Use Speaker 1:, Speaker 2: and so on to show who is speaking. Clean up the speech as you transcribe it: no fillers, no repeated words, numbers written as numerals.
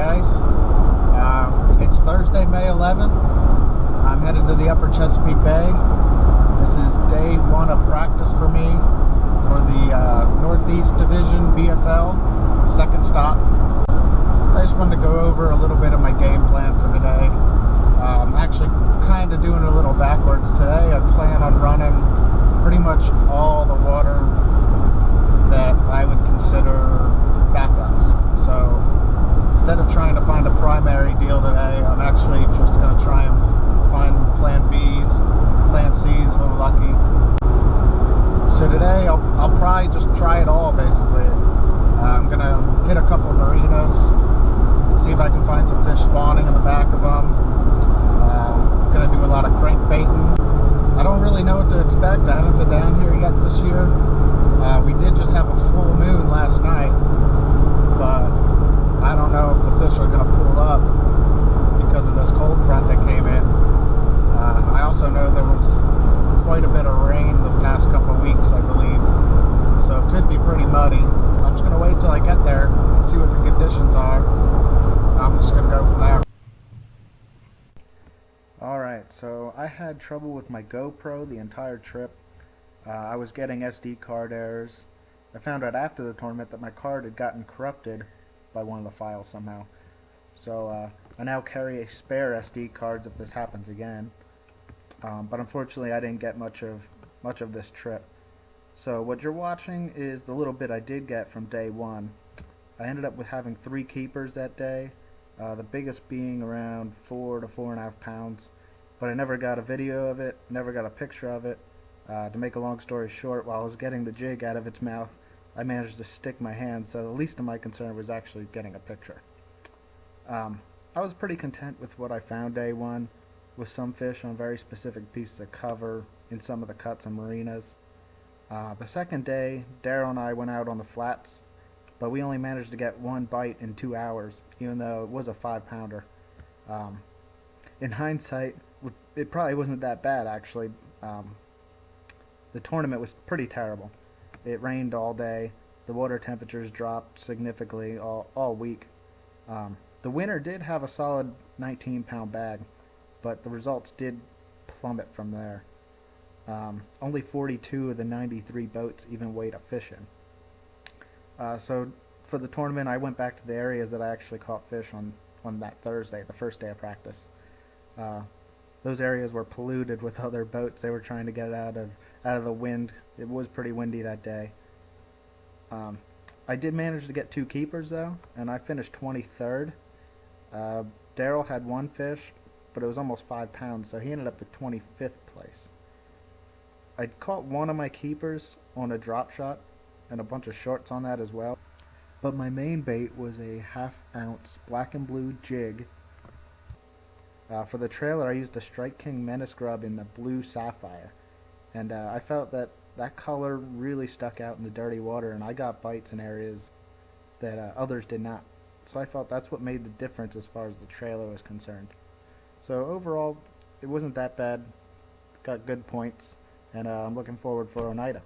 Speaker 1: guys. It's Thursday, May 11th. I'm headed to the Upper Chesapeake Bay. This is day one of practice for me for the Northeast Division BFL, second stop. I just wanted to go over a little bit of my game plan for today. I'm actually kind of doing it a little backwards today. I plan on running pretty much all the water that I would consider backups. So instead of trying to find a primary deal today, I'm actually just going to try and find plan Bs, plan Cs if I'm lucky. So today I'll probably just try it all basically. I'm going to hit a couple marinas, see if I can find some fish spawning in the back of them. I'm going to do a lot of crankbaiting. I don't really know what to expect. I haven't been down here yet this year. We did just have a full moon last night, but I don't know if the fish are going to pull up because of this cold front that came in. I also know there was quite a bit of rain the past couple of weeks, I believe, so it could be pretty muddy. I'm just going to wait till I get there and see what the conditions are. I'm just going to go from there. Alright, so I had trouble with my GoPro the entire trip. I was getting SD card errors. I found out after the tournament that my card had gotten corrupted by one of the files somehow. So I now carry a spare SD cards if this happens again. But unfortunately I didn't get much of this trip. So what you're watching is the little bit I did get from day one. I ended up with having 3 keepers that day. The biggest being around 4 to 4.5 pounds. But I never got a video of it, never got a picture of it. To make a long story short, while I was getting the jig out of its mouth, I managed to stick my hand, so the least of my concern was actually getting a picture. I was pretty content with what I found day one, with some fish on very specific pieces of cover in some of the cuts and marinas. The second day, Daryl and I went out on the flats, but we only managed to get 1 bite in 2 hours, even though it was a 5-pounder. In hindsight, it probably wasn't that bad actually. The tournament was pretty terrible. It rained all day. The water temperatures dropped significantly all week. The winner did have a solid 19-pound bag, but the results did plummet from there. Only 42 of the 93 boats even weighed a fish in. So for the tournament, I went back to the areas that I actually caught fish on that Thursday, the first day of practice. Those areas were polluted with other boats. They were trying to get it out of the wind. It was pretty windy that day. I did manage to get 2 keepers though, and I finished 23rd. Daryl had 1 fish, but it was almost 5 pounds, so he ended up at 25th place. I caught 1 of my keepers on a drop shot, and a bunch of shorts on that as well. But my main bait was a 1/2 ounce black and blue jig. For the trailer, I used a Strike King Menace grub in the blue sapphire, and I felt that color really stuck out in the dirty water, and I got bites in areas that others did not. So I felt that's what made the difference as far as the trailer was concerned. So overall, it wasn't that bad. Got good points, and I'm looking forward for Oneida.